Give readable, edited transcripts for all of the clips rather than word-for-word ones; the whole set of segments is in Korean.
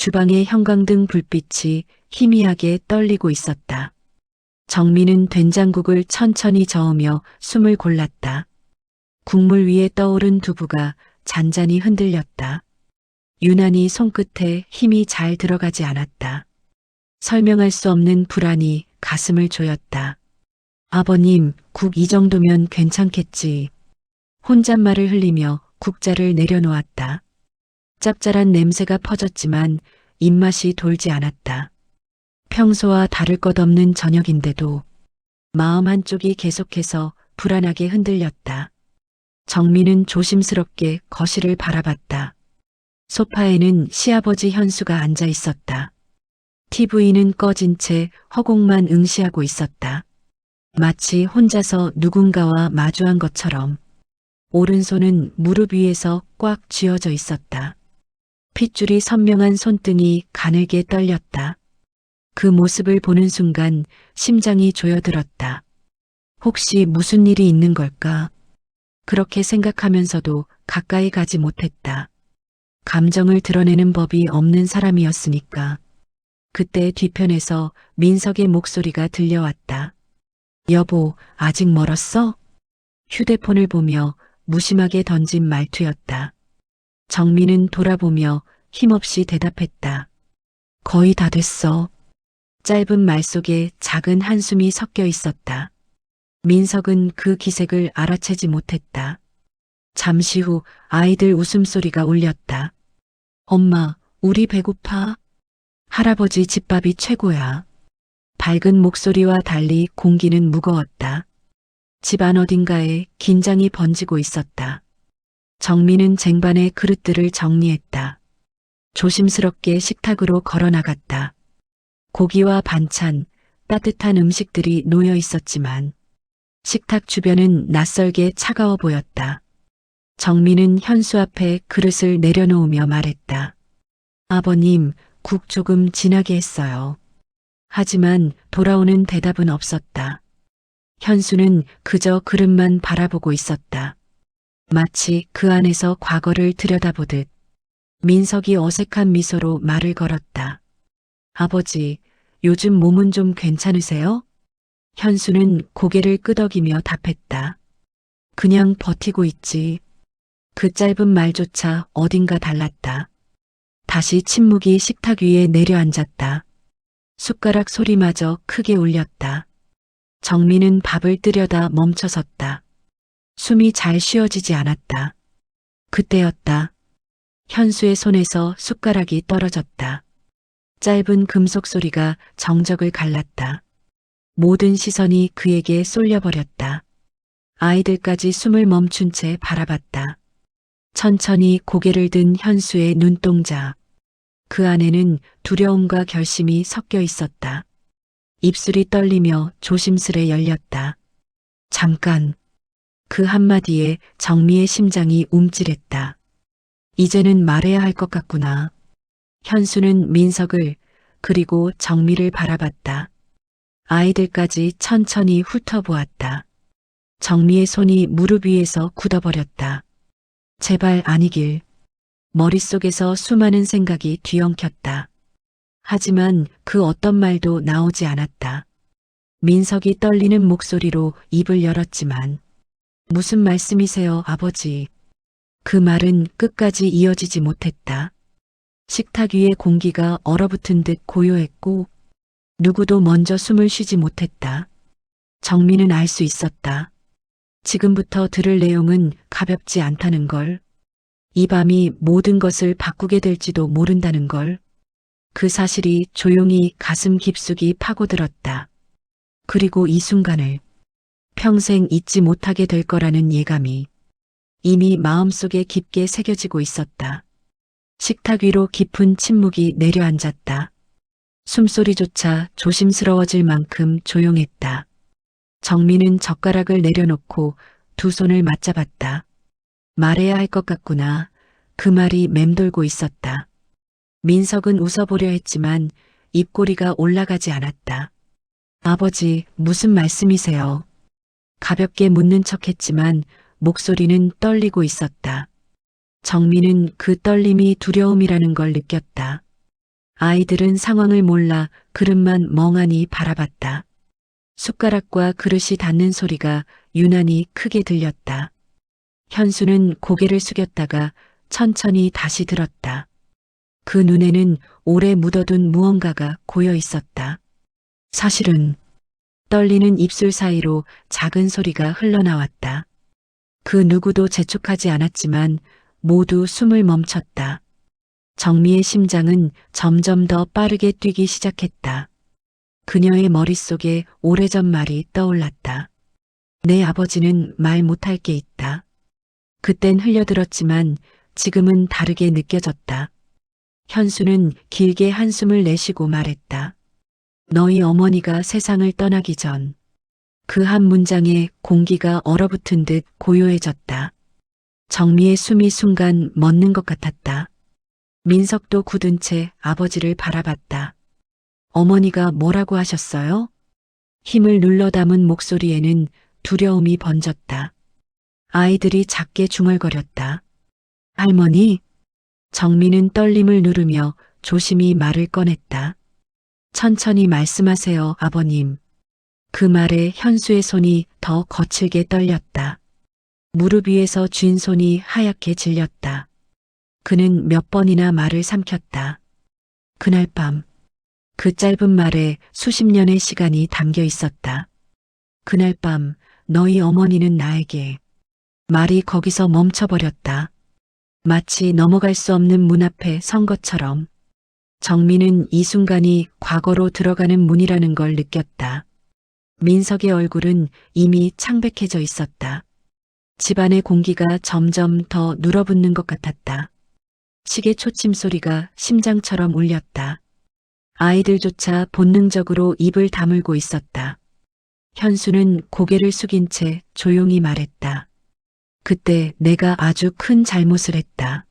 주방의 형광등 불빛이 희미하게 떨리고 있었다. 정민은 된장국을 천천히 저으며 숨을 골랐다. 국물 위에 떠오른 두부가 잔잔히 흔들렸다. 유난히 손끝에 힘이 잘 들어가지 않았다. 설명할 수 없는 불안이 가슴을 조였다. 아버님, 국 이 정도면 괜찮겠지. 혼잣말을 흘리며 국자를 내려놓았다. 짭짤한 냄새가 퍼졌지만 입맛이 돌지 않았다. 평소와 다를 것 없는 저녁인데도 마음 한쪽이 계속해서 불안하게 흔들렸다. 정민은 조심스럽게 거실을 바라봤다. 소파에는 시아버지 현수가 앉아 있었다. TV는 꺼진 채 허공만 응시하고 있었다. 마치 혼자서 누군가와 마주한 것처럼 오른손은 무릎 위에서 꽉 쥐어져 있었다. 핏줄이 선명한 손등이 가늘게 떨렸다. 그 모습을 보는 순간 심장이 조여들었다. 혹시 무슨 일이 있는 걸까? 그렇게 생각하면서도 가까이 가지 못했다. 감정을 드러내는 법이 없는 사람이었으니까. 그때 뒤편에서 민석의 목소리가 들려왔다. 여보, 아직 멀었어? 휴대폰을 보며 무심하게 던진 말투였다. 정민은 돌아보며 힘없이 대답했다. 거의 다 됐어. 짧은 말 속에 작은 한숨이 섞여 있었다. 민석은 그 기색을 알아채지 못했다. 잠시 후 아이들 웃음소리가 울렸다. 엄마, 우리 배고파? 할아버지 집밥이 최고야. 밝은 목소리와 달리 공기는 무거웠다. 집안 어딘가에 긴장이 번지고 있었다. 정민은 쟁반의 그릇들을 정리했다. 조심스럽게 식탁으로 걸어나갔다. 고기와 반찬, 따뜻한 음식들이 놓여 있었지만 식탁 주변은 낯설게 차가워 보였다. 정민은 현수 앞에 그릇을 내려놓으며 말했다. 아버님, 국 조금 진하게 했어요. 하지만 돌아오는 대답은 없었다. 현수는 그저 그릇만 바라보고 있었다. 마치 그 안에서 과거를 들여다보듯. 민석이 어색한 미소로 말을 걸었다. 아버지, 요즘 몸은 좀 괜찮으세요? 현수는 고개를 끄덕이며 답했다. 그냥 버티고 있지. 그 짧은 말조차 어딘가 달랐다. 다시 침묵이 식탁 위에 내려앉았다. 숟가락 소리마저 크게 울렸다. 정민은 밥을 뜨려다 멈춰섰다. 숨이 잘 쉬어지지 않았다. 그때였다. 현수의 손에서 숟가락이 떨어졌다. 짧은 금속 소리가 정적을 갈랐다. 모든 시선이 그에게 쏠려버렸다. 아이들까지 숨을 멈춘 채 바라봤다. 천천히 고개를 든 현수의 눈동자. 그 안에는 두려움과 결심이 섞여 있었다. 입술이 떨리며 조심스레 열렸다. 잠깐. 그 한마디에 정미의 심장이 움찔했다. 이제는 말해야 할 것 같구나. 현수는 민석을 그리고 정미를 바라봤다. 아이들까지 천천히 훑어보았다. 정미의 손이 무릎 위에서 굳어버렸다. 제발 아니길. 머릿속에서 수많은 생각이 뒤엉켰다. 하지만 그 어떤 말도 나오지 않았다. 민석이 떨리는 목소리로 입을 열었지만 무슨 말씀이세요, 아버지? 그 말은 끝까지 이어지지 못했다. 식탁 위의 공기가 얼어붙은 듯 고요했고 누구도 먼저 숨을 쉬지 못했다. 정민은 알 수 있었다. 지금부터 들을 내용은 가볍지 않다는 걸. 이 밤이 모든 것을 바꾸게 될지도 모른다는 걸. 그 사실이 조용히 가슴 깊숙이 파고들었다. 그리고 이 순간을 평생 잊지 못하게 될 거라는 예감이 이미 마음속에 깊게 새겨지고 있었다. 식탁 위로 깊은 침묵이 내려앉았다. 숨소리조차 조심스러워질 만큼 조용했다. 정민은 젓가락을 내려놓고 두 손을 맞잡았다. 말해야 할 것 같구나. 그 말이 맴돌고 있었다. 민석은 웃어보려 했지만 입꼬리가 올라가지 않았다. 아버지, 무슨 말씀이세요? 가볍게 묻는 척했지만 목소리는 떨리고 있었다. 정민은 그 떨림이 두려움이라는 걸 느꼈다. 아이들은 상황을 몰라 그릇만 멍하니 바라봤다. 숟가락과 그릇이 닿는 소리가 유난히 크게 들렸다. 현수는 고개를 숙였다가 천천히 다시 들었다. 그 눈에는 오래 묻어둔 무언가가 고여 있었다. 사실은 떨리는 입술 사이로 작은 소리가 흘러나왔다. 그 누구도 재촉하지 않았지만 모두 숨을 멈췄다. 정미의 심장은 점점 더 빠르게 뛰기 시작했다. 그녀의 머릿속에 오래전 말이 떠올랐다. 내 아버지는 말 못할 게 있다. 그땐 흘려들었지만 지금은 다르게 느껴졌다. 현수는 길게 한숨을 내쉬고 말했다. 너희 어머니가 세상을 떠나기 전 그 한 문장에 공기가 얼어붙은 듯 고요해졌다. 정미의 숨이 순간 멎는 것 같았다. 민석도 굳은 채 아버지를 바라봤다. 어머니가 뭐라고 하셨어요? 힘을 눌러 담은 목소리에는 두려움이 번졌다. 아이들이 작게 중얼거렸다. 할머니? 정미는 떨림을 누르며 조심히 말을 꺼냈다. 천천히 말씀하세요, 아버님. 그 말에 현수의 손이 더 거칠게 떨렸다. 무릎 위에서 쥔 손이 하얗게 질렸다. 그는 몇 번이나 말을 삼켰다. 그날 밤, 그 짧은 말에 수십 년의 시간이 담겨 있었다. 그날 밤, 너희 어머니는 나에게 말이 거기서 멈춰버렸다. 마치 넘어갈 수 없는 문 앞에 선 것처럼. 정미는 이 순간이 과거로 들어가는 문이라는 걸 느꼈다. 민석의 얼굴은 이미 창백해져 있었다. 집안의 공기가 점점 더 눌어붙는 것 같았다. 시계 초침 소리가 심장처럼 울렸다. 아이들조차 본능적으로 입을 다물고 있었다. 현수는 고개를 숙인 채 조용히 말했다. 그때 내가 아주 큰 잘못을 했다.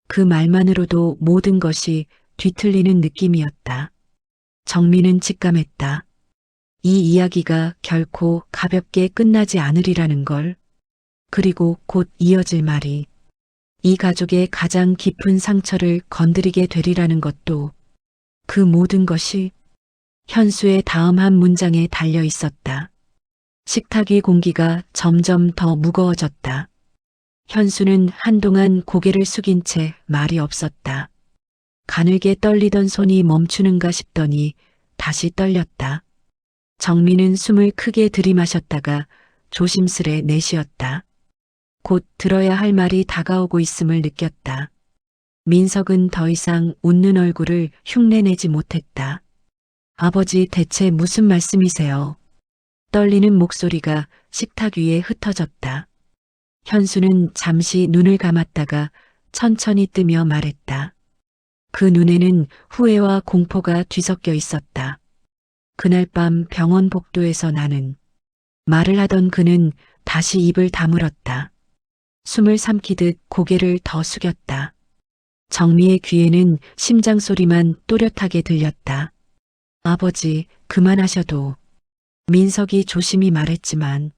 그 말만으로도 모든 것이 뒤틀리는 느낌이었다. 정미는 직감했다. 이 이야기가 결코 가볍게 끝나지 않으리라는 걸. 그리고 곧 이어질 말이 이 가족의 가장 깊은 상처를 건드리게 되리라는 것도, 그 모든 것이 현수의 다음 한 문장에 달려 있었다. 식탁 위 공기가 점점 더 무거워졌다. 현수는 한동안 고개를 숙인 채 말이 없었다. 가늘게 떨리던 손이 멈추는가 싶더니 다시 떨렸다. 정미는 숨을 크게 들이마셨다가 조심스레 내쉬었다. 곧 들어야 할 말이 다가오고 있음을 느꼈다. 민석은 더 이상 웃는 얼굴을 흉내내지 못했다. 아버지, 대체 무슨 말씀이세요? 떨리는 목소리가 식탁 위에 흩어졌다. 현수는 잠시 눈을 감았다가 천천히 뜨며 말했다. 그 눈에는 후회와 공포가 뒤섞여 있었다. 그날 밤 병원 복도에서 나는, 말을 하던 그는 다시 입을 다물었다. 숨을 삼키듯 고개를 더 숙였다. 정미의 귀에는 심장 소리만 또렷하게 들렸다. 아버지, 그만하셔도. 민석이 조심히 말했지만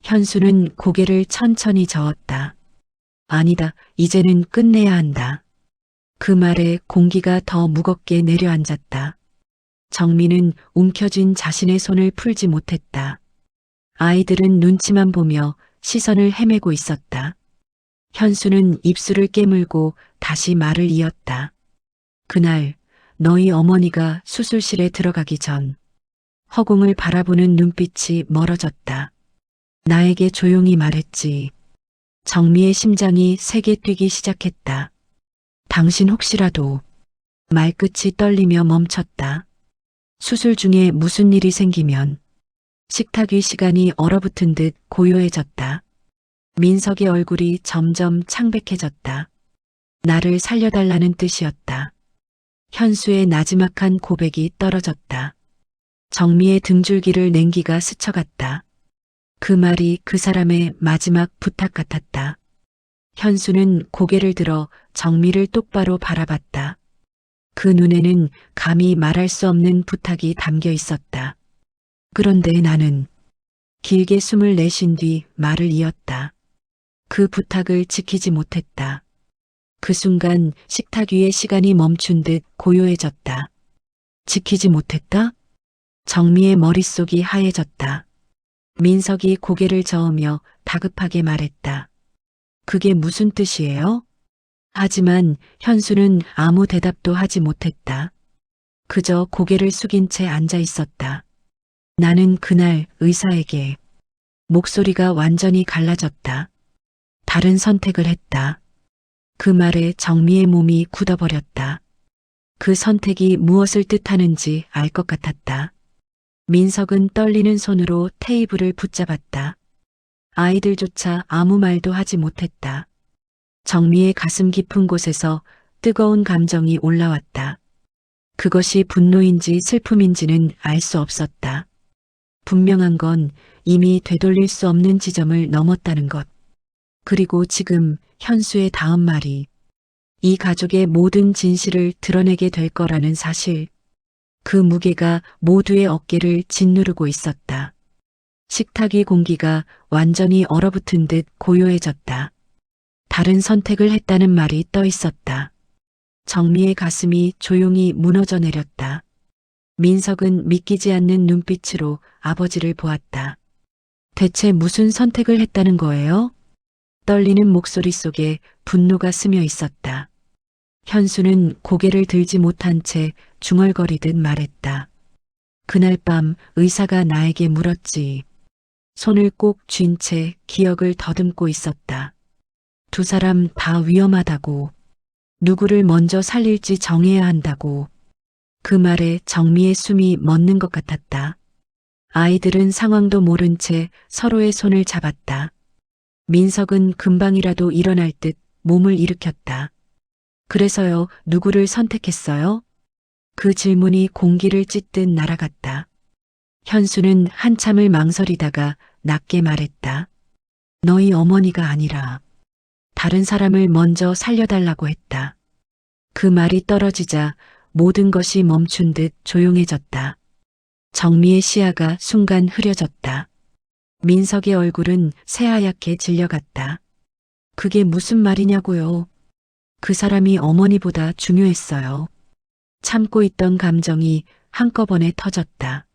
현수는 고개를 천천히 저었다. 아니다, 이제는 끝내야 한다. 그 말에 공기가 더 무겁게 내려앉았다. 정미는 움켜쥔 자신의 손을 풀지 못했다. 아이들은 눈치만 보며 시선을 헤매고 있었다. 현수는 입술을 깨물고 다시 말을 이었다. 그날 너희 어머니가 수술실에 들어가기 전 허공을 바라보는 눈빛이 멀어졌다. 나에게 조용히 말했지. 정미의 심장이 세게 뛰기 시작했다. 당신 혹시라도. 말끝이 떨리며 멈췄다. 수술 중에 무슨 일이 생기면. 식탁 위 시간이 얼어붙은 듯 고요해졌다. 민석의 얼굴이 점점 창백해졌다. 나를 살려달라는 뜻이었다. 현수의 나지막한 고백이 떨어졌다. 정미의 등줄기를 냉기가 스쳐갔다. 그 말이 그 사람의 마지막 부탁 같았다. 현수는 고개를 들어 정미를 똑바로 바라봤다. 그 눈에는 감히 말할 수 없는 부탁이 담겨 있었다. 그런데 나는 길게 숨을 내쉰 뒤 말을 이었다. 그 부탁을 지키지 못했다. 그 순간 식탁 위에 시간이 멈춘 듯 고요해졌다. 지키지 못했다? 정미의 머릿속이 하얘졌다. 민석이 고개를 저으며 다급하게 말했다. 그게 무슨 뜻이에요? 하지만 현수는 아무 대답도 하지 못했다. 그저 고개를 숙인 채 앉아 있었다. 나는 그날 의사에게 목소리가 완전히 갈라졌다. 다른 선택을 했다. 그 말에 정미의 몸이 굳어버렸다. 그 선택이 무엇을 뜻하는지 알 것 같았다. 민석은 떨리는 손으로 테이블을 붙잡았다. 아이들조차 아무 말도 하지 못했다. 정미의 가슴 깊은 곳에서 뜨거운 감정이 올라왔다. 그것이 분노인지 슬픔인지는 알 수 없었다. 분명한 건 이미 되돌릴 수 없는 지점을 넘었다는 것. 그리고 지금 현수의 다음 말이 이 가족의 모든 진실을 드러내게 될 거라는 사실. 그 무게가 모두의 어깨를 짓누르고 있었다. 식탁 위 공기가 완전히 얼어붙은 듯 고요해졌다. 다른 선택을 했다는 말이 떠 있었다. 정미의 가슴이 조용히 무너져 내렸다. 민석은 믿기지 않는 눈빛으로 아버지를 보았다. 대체 무슨 선택을 했다는 거예요? 떨리는 목소리 속에 분노가 스며 있었다. 현수는 고개를 들지 못한 채 중얼거리듯 말했다. 그날 밤 의사가 나에게 물었지. 손을 꼭 쥔 채 기억을 더듬고 있었다. 두 사람 다 위험하다고. 누구를 먼저 살릴지 정해야 한다고. 그 말에 정미의 숨이 멎는 것 같았다. 아이들은 상황도 모른 채 서로의 손을 잡았다. 민석은 금방이라도 일어날 듯 몸을 일으켰다. 그래서요, 누구를 선택했어요? 그 질문이 공기를 찢듯 날아갔다. 현수는 한참을 망설이다가 낮게 말했다. 너희 어머니가 아니라 다른 사람을 먼저 살려달라고 했다. 그 말이 떨어지자 모든 것이 멈춘 듯 조용해졌다. 정미의 시야가 순간 흐려졌다. 민석의 얼굴은 새하얗게 질려갔다. 그게 무슨 말이냐고요. 그 사람이 어머니보다 중요했어요. 참고 있던 감정이 한꺼번에 터졌다.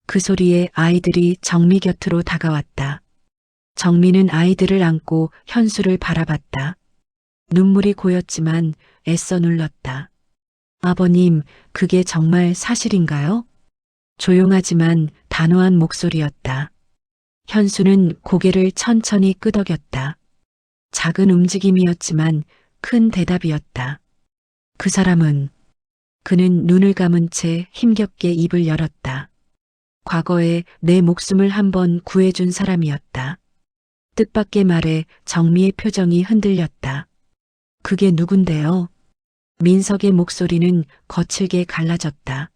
그 소리에 아이들이 정미 곁으로 다가왔다. 정미는 아이들을 안고 현수를 바라봤다. 눈물이 고였지만 애써 눌렀다. 아버님, 그게 정말 사실인가요? 조용하지만 단호한 목소리였다. 현수는 고개를 천천히 끄덕였다. 작은 움직임이었지만 큰 대답이었다. 그 사람은 그는 눈을 감은 채 힘겹게 입을 열었다. 과거에 내 목숨을 한번 구해준 사람이었다. 뜻밖의 말에 정미의 표정이 흔들렸다. 그게 누군데요? 민석의 목소리는 거칠게 갈라졌다.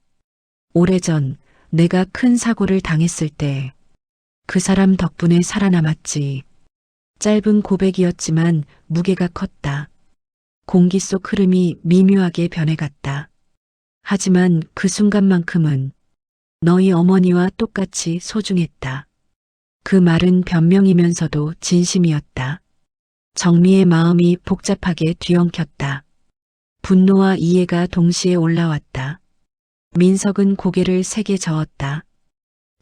오래전 내가 큰 사고를 당했을 때 그 사람 덕분에 살아남았지. 짧은 고백이었지만 무게가 컸다. 공기 속 흐름이 미묘하게 변해갔다. 하지만 그 순간만큼은 너희 어머니와 똑같이 소중했다. 그 말은 변명이면서도 진심이었다. 정미의 마음이 복잡하게 뒤엉켰다. 분노와 이해가 동시에 올라왔다. 민석은 고개를 세게 저었다.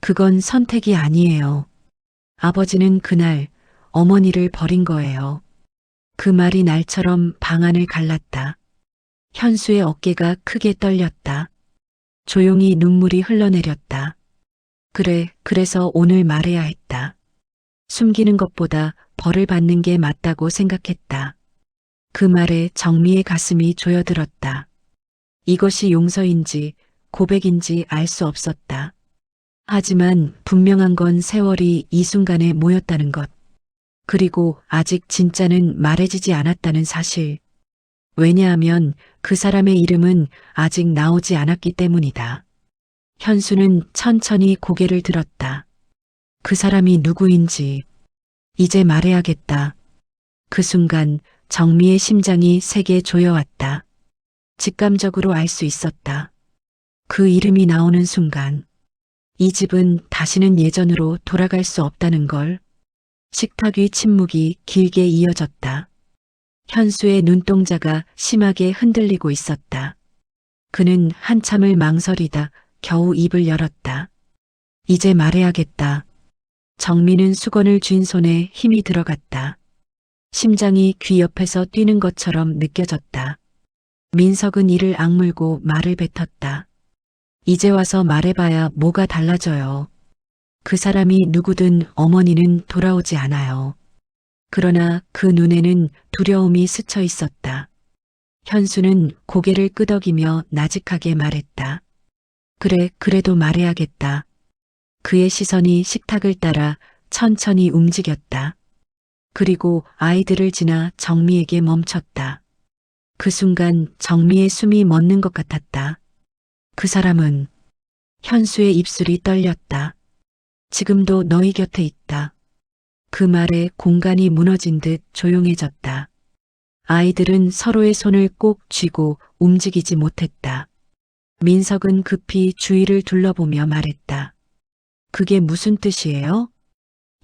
그건 선택이 아니에요. 아버지는 그날 어머니를 버린 거예요. 그 말이 날처럼 방안을 갈랐다. 현수의 어깨가 크게 떨렸다. 조용히 눈물이 흘러내렸다. 그래서 오늘 말해야 했다. 숨기는 것보다 벌을 받는 게 맞다고 생각했다. 그 말에 정미의 가슴이 조여들었다. 이것이 용서인지 고백인지 알 수 없었다. 하지만 분명한 건 세월이 이 순간에 모였다는 것. 그리고 아직 진짜는 말해지지 않았다는 사실. 왜냐하면 그 사람의 이름은 아직 나오지 않았기 때문이다. 현수는 천천히 고개를 들었다. 그 사람이 누구인지 이제 말해야겠다. 그 순간 정미의 심장이 세게 조여왔다. 직감적으로 알 수 있었다. 그 이름이 나오는 순간 이 집은 다시는 예전으로 돌아갈 수 없다는 걸. 식탁 위 침묵이 길게 이어졌다. 현수의 눈동자가 심하게 흔들리고 있었다. 그는 한참을 망설이다 겨우 입을 열었다. 이제 말해야겠다. 정민은 수건을 쥔 손에 힘이 들어갔다. 심장이 귀 옆에서 뛰는 것처럼 느껴졌다. 민석은 이를 악물고 말을 뱉었다. 이제 와서 말해봐야 뭐가 달라져요. 그 사람이 누구든 어머니는 돌아오지 않아요. 그러나 그 눈에는 두려움이 스쳐 있었다. 현수는 고개를 끄덕이며 나직하게 말했다. 그래, 그래도 말해야겠다. 그의 시선이 식탁을 따라 천천히 움직였다. 그리고 아이들을 지나 정미에게 멈췄다. 그 순간 정미의 숨이 멎는 것 같았다. 그 사람은 현수의 입술이 떨렸다. 지금도 너희 곁에 있다. 그 말에 공간이 무너진 듯 조용해졌다. 아이들은 서로의 손을 꼭 쥐고 움직이지 못했다. 민석은 급히 주위를 둘러보며 말했다. 그게 무슨 뜻이에요?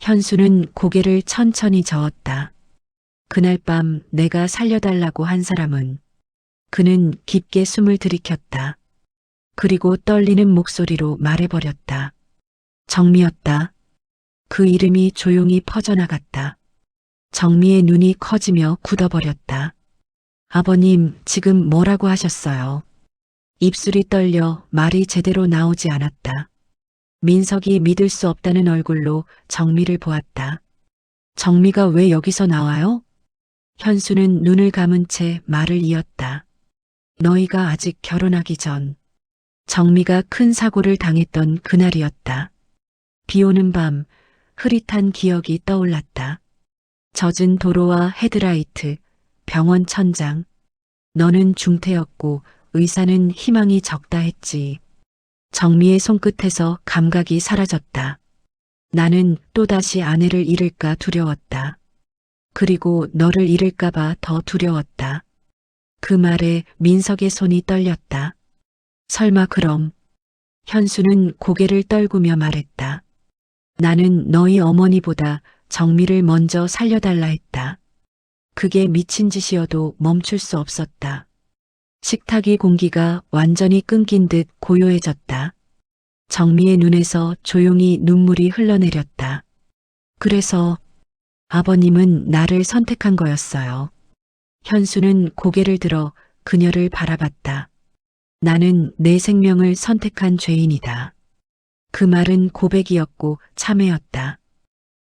현수는 고개를 천천히 저었다. 그날 밤 내가 살려달라고 한 사람은 그는 깊게 숨을 들이켰다. 그리고 떨리는 목소리로 말해버렸다. 정미였다. 그 이름이 조용히 퍼져나갔다. 정미의 눈이 커지며 굳어버렸다. 아버님, 지금 뭐라고 하셨어요? 입술이 떨려 말이 제대로 나오지 않았다. 민석이 믿을 수 없다는 얼굴로 정미를 보았다. 정미가 왜 여기서 나와요? 현수는 눈을 감은 채 말을 이었다. 너희가 아직 결혼하기 전 정미가 큰 사고를 당했던 그날이었다. 비 오는 밤 흐릿한 기억이 떠올랐다. 젖은 도로와 헤드라이트, 병원 천장. 너는 중태였고 의사는 희망이 적다 했지. 정미의 손끝에서 감각이 사라졌다. 나는 또다시 아내를 잃을까 두려웠다. 그리고 너를 잃을까봐 더 두려웠다. 그 말에 민석의 손이 떨렸다. 설마 그럼? 현수는 고개를 떨구며 말했다. 나는 너희 어머니보다 정미를 먼저 살려달라 했다. 그게 미친 짓이어도 멈출 수 없었다. 식탁의 공기가 완전히 끊긴 듯 고요해졌다. 정미의 눈에서 조용히 눈물이 흘러내렸다. 그래서 아버님은 나를 선택한 거였어요. 현수는 고개를 들어 그녀를 바라봤다. 나는 내 생명을 선택한 죄인이다. 그 말은 고백이었고 참회였다.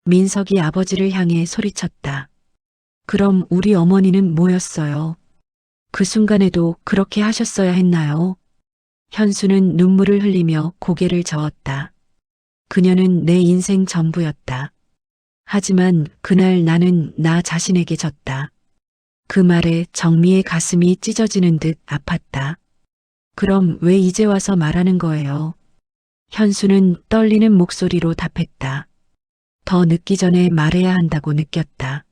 민석이 아버지를 향해 소리쳤다. 그럼 우리 어머니는 뭐였어요? 그 순간에도 그렇게 하셨어야 했나요? 현수는 눈물을 흘리며 고개를 저었다. 그녀는 내 인생 전부였다. 하지만 그날 나는 나 자신에게 졌다. 그 말에 정미의 가슴이 찢어지는 듯 아팠다. 그럼 왜 이제 와서 말하는 거예요? 현수는 떨리는 목소리로 답했다. 더 늦기 전에 말해야 한다고 느꼈다.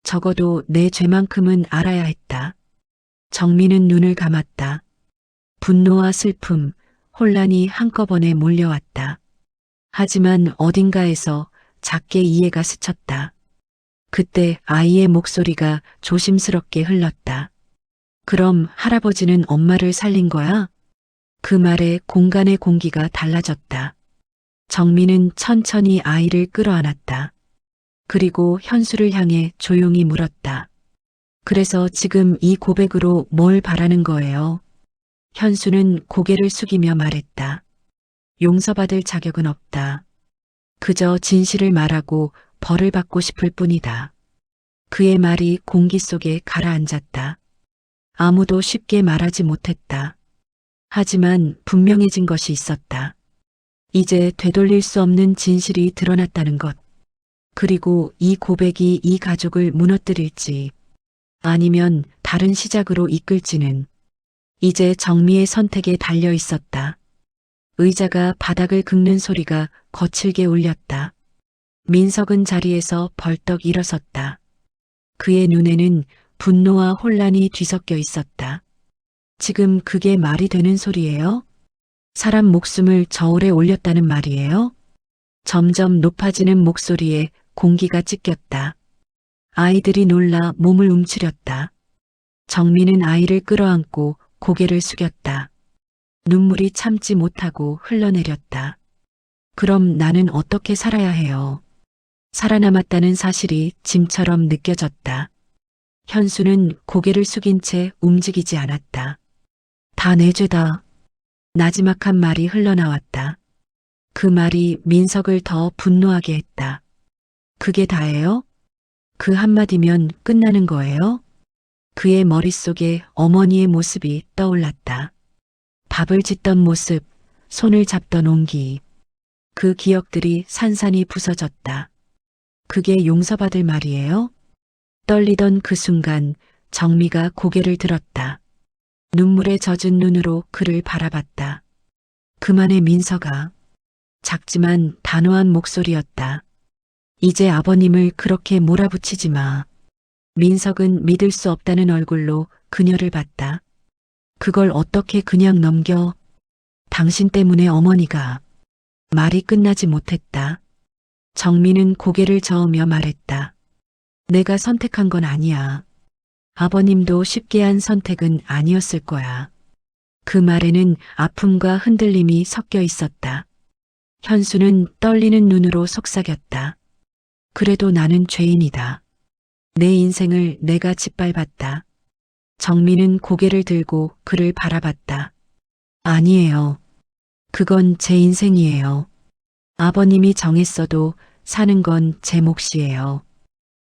적어도 내 죄만큼은 알아야 했다. 정미는 눈을 감았다. 분노와 슬픔, 혼란이 한꺼번에 몰려왔다. 하지만 어딘가에서 작게 이해가 스쳤다. 그때 아이의 목소리가 조심스럽게 흘렀다. 그럼 할아버지는 엄마를 살린 거야? 그 말에 공간의 공기가 달라졌다. 정미는 천천히 아이를 끌어안았다. 그리고 현수를 향해 조용히 물었다. 그래서 지금 이 고백으로 뭘 바라는 거예요? 현수는 고개를 숙이며 말했다. 용서받을 자격은 없다. 그저 진실을 말하고 벌을 받고 싶을 뿐이다. 그의 말이 공기 속에 가라앉았다. 아무도 쉽게 말하지 못했다. 하지만 분명해진 것이 있었다. 이제 되돌릴 수 없는 진실이 드러났다는 것. 그리고 이 고백이 이 가족을 무너뜨릴지 아니면 다른 시작으로 이끌지는 이제 정미의 선택에 달려 있었다. 의자가 바닥을 긁는 소리가 거칠게 울렸다. 민석은 자리에서 벌떡 일어섰다. 그의 눈에는 분노와 혼란이 뒤섞여 있었다. 지금 그게 말이 되는 소리예요? 사람 목숨을 저울에 올렸다는 말이에요? 점점 높아지는 목소리에 공기가 찢겼다. 아이들이 놀라 몸을 움츠렸다. 정민은 아이를 끌어안고 고개를 숙였다. 눈물이 참지 못하고 흘러내렸다. 그럼 나는 어떻게 살아야 해요? 살아남았다는 사실이 짐처럼 느껴졌다. 현수는 고개를 숙인 채 움직이지 않았다. 다 내 죄다. 나지막한 말이 흘러나왔다. 그 말이 민석을 더 분노하게 했다. 그게 다예요? 그 한마디면 끝나는 거예요? 그의 머릿속에 어머니의 모습이 떠올랐다. 밥을 짓던 모습, 손을 잡던 온기. 그 기억들이 산산이 부서졌다. 그게 용서받을 말이에요? 떨리던 그 순간 정미가 고개를 들었다. 눈물에 젖은 눈으로 그를 바라봤다. 그만해 민석아. 작지만 단호한 목소리였다. 이제 아버님을 그렇게 몰아붙이지 마. 민석은 믿을 수 없다는 얼굴로 그녀를 봤다. 그걸 어떻게 그냥 넘겨? 당신 때문에 어머니가. 말이 끝나지 못했다. 정민은 고개를 저으며 말했다. 내가 선택한 건 아니야. 아버님도 쉽게 한 선택은 아니었을 거야. 그 말에는 아픔과 흔들림이 섞여 있었다. 현수는 떨리는 눈으로 속삭였다. 그래도 나는 죄인이다. 내 인생을 내가 짓밟았다. 정민은 고개를 들고 그를 바라봤다. 아니에요. 그건 제 인생이에요. 아버님이 정했어도 사는 건 제 몫이에요.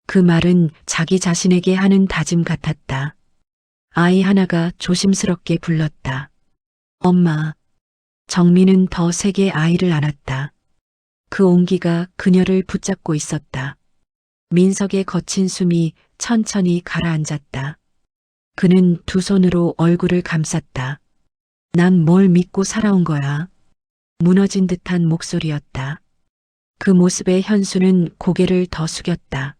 그 말은 자기 자신에게 하는 다짐 같았다. 아이 하나가 조심스럽게 불렀다. 엄마. 정민은 더 세게 아이를 안았다. 그 온기가 그녀를 붙잡고 있었다. 민석의 거친 숨이 천천히 가라앉았다. 그는 두 손으로 얼굴을 감쌌다. 난 뭘 믿고 살아온 거야. 무너진 듯한 목소리였다. 그 모습에 현수는 고개를 더 숙였다.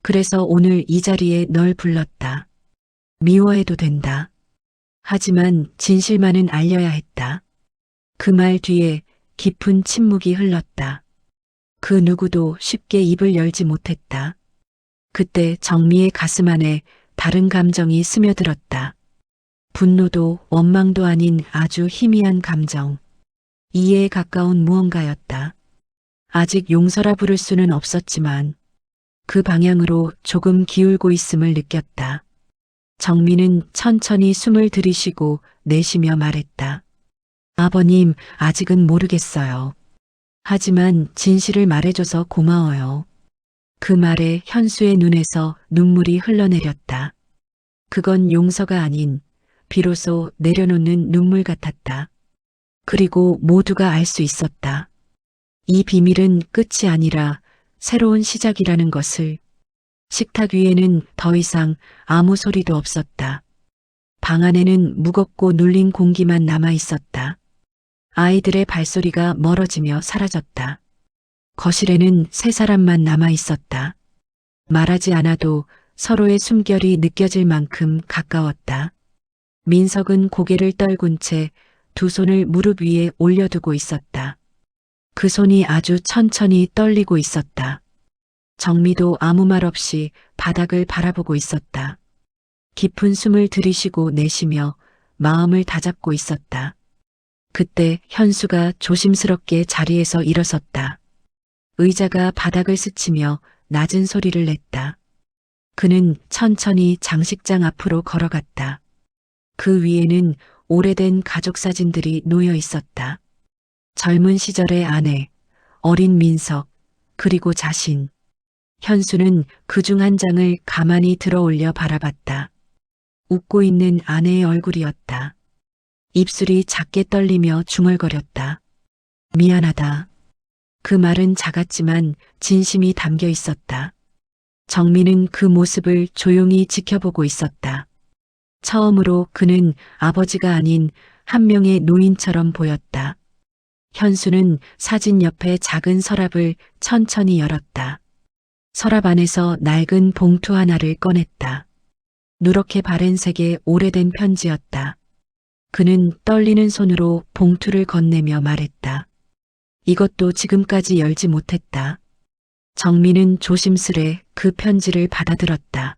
그래서 오늘 이 자리에 널 불렀다. 미워해도 된다. 하지만 진실만은 알려야 했다. 그 말 뒤에 깊은 침묵이 흘렀다. 그 누구도 쉽게 입을 열지 못했다. 그때 정미의 가슴 안에 다른 감정이 스며들었다. 분노도 원망도 아닌 아주 희미한 감정. 이해에 가까운 무언가였다. 아직 용서라 부를 수는 없었지만 그 방향으로 조금 기울고 있음을 느꼈다. 정민은 천천히 숨을 들이쉬고 내쉬며 말했다. 아버님, 아직은 모르겠어요. 하지만 진실을 말해줘서 고마워요. 그 말에 현수의 눈에서 눈물이 흘러내렸다. 그건 용서가 아닌 비로소 내려놓는 눈물 같았다. 그리고 모두가 알 수 있었다. 이 비밀은 끝이 아니라 새로운 시작이라는 것을. 식탁 위에는 더 이상 아무 소리도 없었다. 방 안에는 무겁고 눌린 공기만 남아 있었다. 아이들의 발소리가 멀어지며 사라졌다. 거실에는 세 사람만 남아 있었다. 말하지 않아도 서로의 숨결이 느껴질 만큼 가까웠다. 민석은 고개를 떨군 채 두 손을 무릎 위에 올려두고 있었다. 그 손이 아주 천천히 떨리고 있었다. 정미도 아무 말 없이 바닥을 바라보고 있었다. 깊은 숨을 들이쉬고 내쉬며 마음을 다잡고 있었다. 그때 현수가 조심스럽게 자리에서 일어섰다. 의자가 바닥을 스치며 낮은 소리를 냈다. 그는 천천히 장식장 앞으로 걸어갔다. 그 위에는 오래된 가족 사진들이 놓여 있었다. 젊은 시절의 아내, 어린 민석, 그리고 자신. 현수는 그중 한 장을 가만히 들어올려 바라봤다. 웃고 있는 아내의 얼굴이었다. 입술이 작게 떨리며 중얼거렸다. 미안하다. 그 말은 작았지만 진심이 담겨 있었다. 정민은 그 모습을 조용히 지켜보고 있었다. 처음으로 그는 아버지가 아닌 한 명의 노인처럼 보였다. 현수는 사진 옆에 작은 서랍을 천천히 열었다. 서랍 안에서 낡은 봉투 하나를 꺼냈다. 누렇게 바랜 색의 오래된 편지였다. 그는 떨리는 손으로 봉투를 건네며 말했다. 이것도 지금까지 열지 못했다. 정민은 조심스레 그 편지를 받아들었다.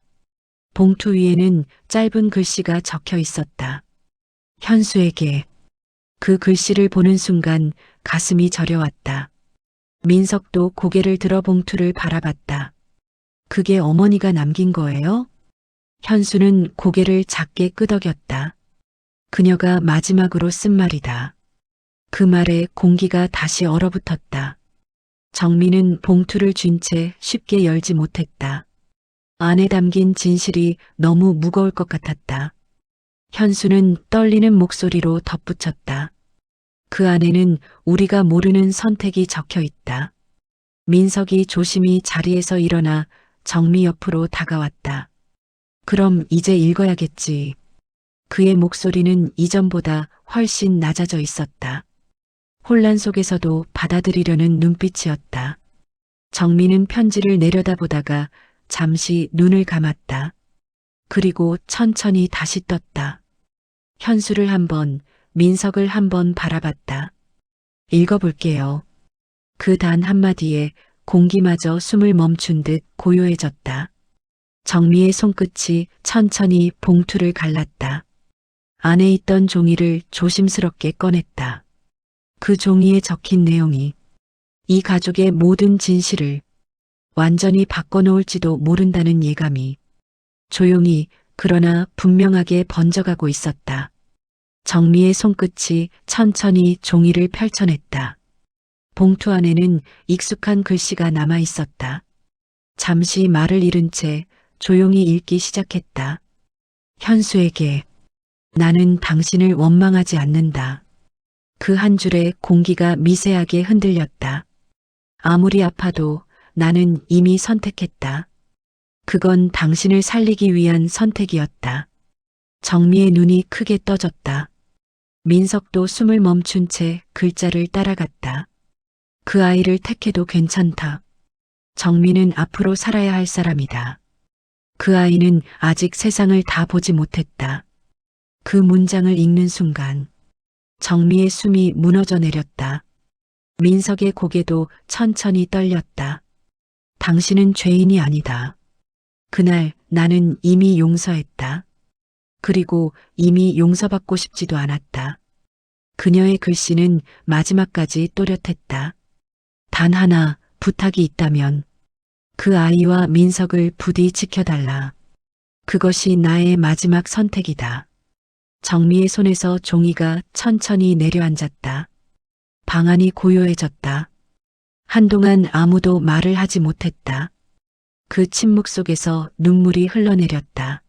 봉투 위에는 짧은 글씨가 적혀 있었다. 현수에게. 그 글씨를 보는 순간 가슴이 저려왔다. 민석도 고개를 들어 봉투를 바라봤다. 그게 어머니가 남긴 거예요? 현수는 고개를 작게 끄덕였다. 그녀가 마지막으로 쓴 말이다. 그 말에 공기가 다시 얼어붙었다. 정민은 봉투를 쥔 채 쉽게 열지 못했다. 안에 담긴 진실이 너무 무거울 것 같았다. 현수는 떨리는 목소리로 덧붙였다. 그 안에는 우리가 모르는 선택이 적혀 있다. 민석이 조심히 자리에서 일어나 정미 옆으로 다가왔다. 그럼 이제 읽어야겠지. 그의 목소리는 이전보다 훨씬 낮아져 있었다. 혼란 속에서도 받아들이려는 눈빛이었다. 정민은 편지를 내려다보다가 잠시 눈을 감았다. 그리고 천천히 다시 떴다. 현수를 한 번, 민석을 한 번 바라봤다. 읽어볼게요. 그 단 한마디에 공기마저 숨을 멈춘 듯 고요해졌다. 정미의 손끝이 천천히 봉투를 갈랐다. 안에 있던 종이를 조심스럽게 꺼냈다. 그 종이에 적힌 내용이 이 가족의 모든 진실을 완전히 바꿔놓을지도 모른다는 예감이 조용히 그러나 분명하게 번져가고 있었다. 정미의 손끝이 천천히 종이를 펼쳐냈다. 봉투 안에는 익숙한 글씨가 남아 있었다. 잠시 말을 잃은 채 조용히 읽기 시작했다. 현수에게 나는 당신을 원망하지 않는다. 그 한 줄에 공기가 미세하게 흔들렸다. 아무리 아파도 나는 이미 선택했다. 그건 당신을 살리기 위한 선택이었다. 정미의 눈이 크게 떠졌다. 민석도 숨을 멈춘 채 글자를 따라갔다. 그 아이를 택해도 괜찮다. 정미는 앞으로 살아야 할 사람이다. 그 아이는 아직 세상을 다 보지 못했다. 그 문장을 읽는 순간 정미의 숨이 무너져 내렸다. 민석의 고개도 천천히 떨렸다. 당신은 죄인이 아니다. 그날 나는 이미 용서했다. 그리고 이미 용서받고 싶지도 않았다. 그녀의 글씨는 마지막까지 또렷했다. 단 하나 부탁이 있다면 그 아이와 민석을 부디 지켜달라. 그것이 나의 마지막 선택이다. 정미의 손에서 종이가 천천히 내려앉았다. 방 안이 고요해졌다. 한동안 아무도 말을 하지 못했다. 그 침묵 속에서 눈물이 흘러내렸다.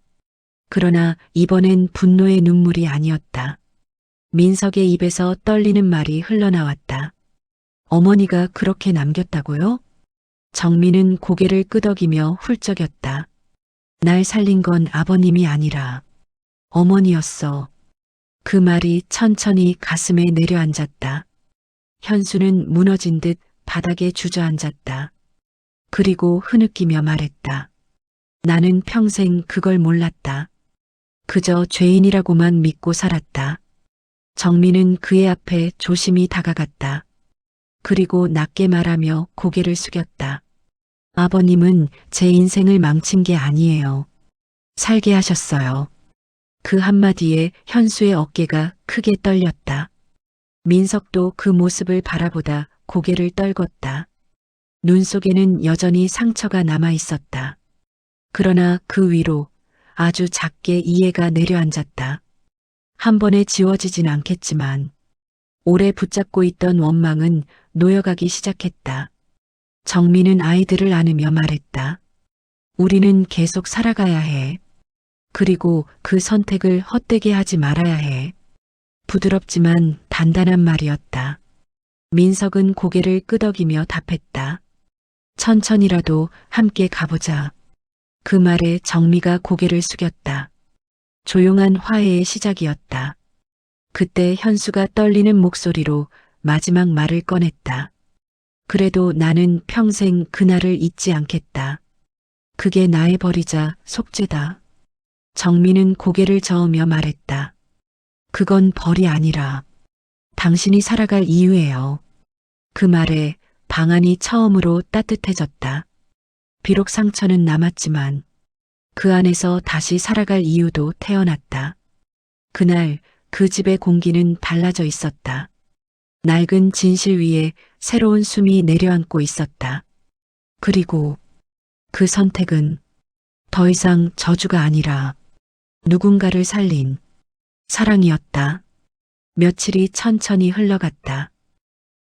그러나 이번엔 분노의 눈물이 아니었다. 민석의 입에서 떨리는 말이 흘러나왔다. 어머니가 그렇게 남겼다고요? 정민은 고개를 끄덕이며 훌쩍였다. 날 살린 건 아버님이 아니라 어머니였어. 그 말이 천천히 가슴에 내려앉았다. 현수는 무너진 듯 바닥에 주저앉았다. 그리고 흐느끼며 말했다. 나는 평생 그걸 몰랐다. 그저 죄인이라고만 믿고 살았다. 정민은 그의 앞에 조심히 다가갔다. 그리고 낮게 말하며 고개를 숙였다. 아버님은 제 인생을 망친 게 아니에요. 살게 하셨어요. 그 한마디에 현수의 어깨가 크게 떨렸다. 민석도 그 모습을 바라보다 고개를 떨궜다. 눈 속에는 여전히 상처가 남아 있었다. 그러나 그 위로 아주 작게 이해가 내려앉았다. 한 번에 지워지진 않겠지만 오래 붙잡고 있던 원망은 놓여가기 시작했다. 정민은 아이들을 안으며 말했다. 우리는 계속 살아가야 해. 그리고 그 선택을 헛되게 하지 말아야 해. 부드럽지만 단단한 말이었다. 민석은 고개를 끄덕이며 답했다. 천천히라도 함께 가보자. 그 말에 정미가 고개를 숙였다. 조용한 화해의 시작이었다. 그때 현수가 떨리는 목소리로 마지막 말을 꺼냈다. 그래도 나는 평생 그날을 잊지 않겠다. 그게 나의 벌이자 속죄다. 정민은 고개를 저으며 말했다. 그건 벌이 아니라 당신이 살아갈 이유예요. 그 말에 방 안이 처음으로 따뜻해졌다. 비록 상처는 남았지만 그 안에서 다시 살아갈 이유도 태어났다. 그날 그 집의 공기는 달라져 있었다. 낡은 진실 위에 새로운 숨이 내려앉고 있었다. 그리고 그 선택은 더 이상 저주가 아니라 누군가를 살린 사랑이었다. 며칠이 천천히 흘러갔다.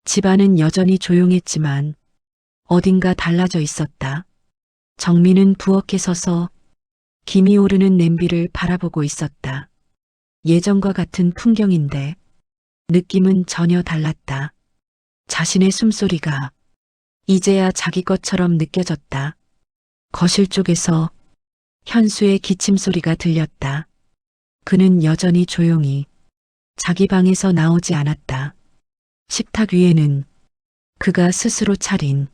집안은 여전히 조용했지만 어딘가 달라져 있었다. 정민은 부엌에 서서 김이 오르는 냄비를 바라보고 있었다. 예전과 같은 풍경인데 느낌은 전혀 달랐다. 자신의 숨소리가 이제야 자기 것처럼 느껴졌다. 거실 쪽에서 현수의 기침 소리가 들렸다. 그는 여전히 조용히 자기 방에서 나오지 않았다. 식탁 위에는 그가 스스로 차린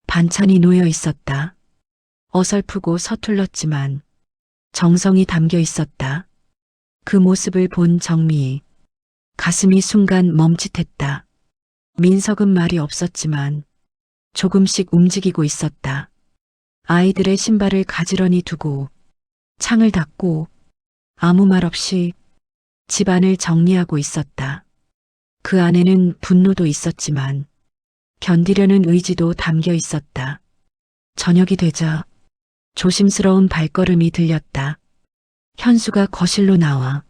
반찬이 놓여 있었다. 어설프고 서툴렀지만 정성이 담겨 있었다. 그 모습을 본 정미 가슴이 순간 멈칫했다. 민석은 말이 없었지만 조금씩 움직이고 있었다. 아이들의 신발을 가지런히 두고 창을 닫고 아무 말 없이 집안을 정리하고 있었다. 그 안에는 분노도 있었지만 견디려는 의지도 담겨 있었다. 저녁이 되자 조심스러운 발걸음이 들렸다. 현수가 거실로 나와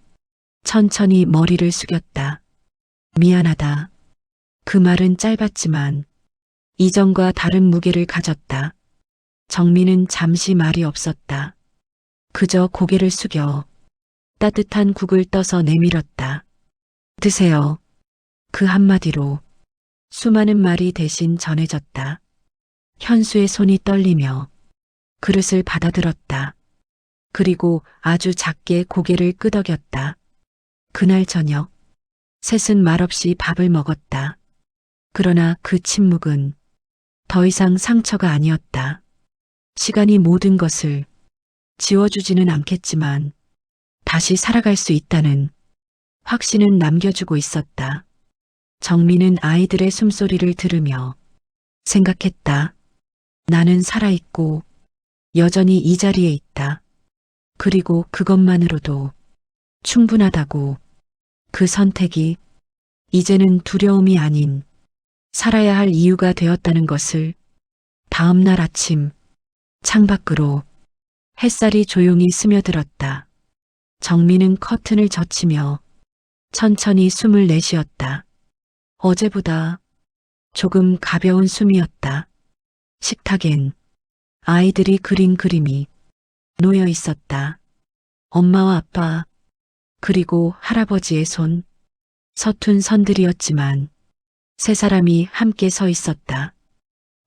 천천히 머리를 숙였다. 미안하다. 그 말은 짧았지만 이전과 다른 무게를 가졌다. 정민은 잠시 말이 없었다. 그저 고개를 숙여 따뜻한 국을 떠서 내밀었다. 드세요. 그 한마디로 수많은 말이 대신 전해졌다. 현수의 손이 떨리며 그릇을 받아들었다. 그리고 아주 작게 고개를 끄덕였다. 그날 저녁 셋은 말없이 밥을 먹었다. 그러나 그 침묵은 더 이상 상처가 아니었다. 시간이 모든 것을 지워주지는 않겠지만 다시 살아갈 수 있다는 확신은 남겨주고 있었다. 정민은 아이들의 숨소리를 들으며 생각했다. 나는 살아있고 여전히 이 자리에 있다. 그리고 그것만으로도 충분하다고. 그 선택이 이제는 두려움이 아닌 살아야 할 이유가 되었다는 것을. 다음 날 아침 창밖으로 햇살이 조용히 스며들었다. 정민은 커튼을 젖히며 천천히 숨을 내쉬었다. 어제보다 조금 가벼운 숨이었다. 식탁엔 아이들이 그린 그림이 놓여 있었다. 엄마와 아빠, 그리고 할아버지의 손, 서툰 선들이었지만 세 사람이 함께 서 있었다.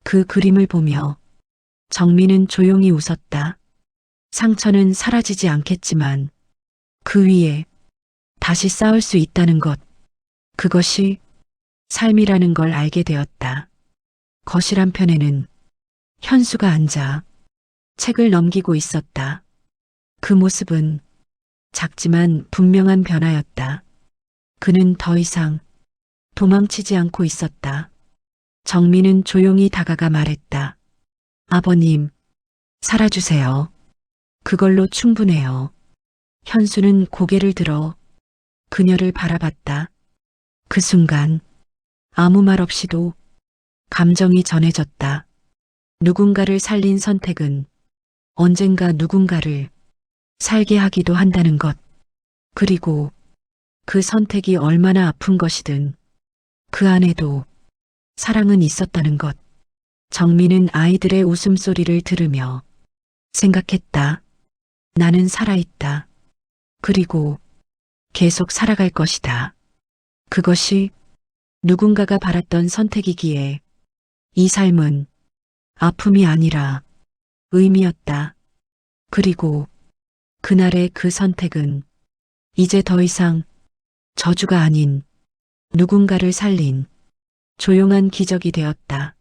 그 그림을 보며 정민은 조용히 웃었다. 상처는 사라지지 않겠지만 그 위에 다시 싸울 수 있다는 것, 그것이 삶이라는 걸 알게 되었다. 거실 한편에는 현수가 앉아 책을 넘기고 있었다. 그 모습은 작지만 분명한 변화였다. 그는 더 이상 도망치지 않고 있었다. 정민은 조용히 다가가 말했다. 아버님, 살아주세요. 그걸로 충분해요. 현수는 고개를 들어 그녀를 바라봤다. 그 순간 아무 말 없이도 감정이 전해졌다. 누군가를 살린 선택은 언젠가 누군가를 살게 하기도 한다는 것. 그리고 그 선택이 얼마나 아픈 것이든 그 안에도 사랑은 있었다는 것. 정민은 아이들의 웃음소리를 들으며 생각했다. 나는 살아있다. 그리고 계속 살아갈 것이다. 그것이 누군가가 바랐던 선택이기에 이 삶은 아픔이 아니라 의미였다. 그리고 그날의 그 선택은 이제 더 이상 저주가 아닌 누군가를 살린 조용한 기적이 되었다.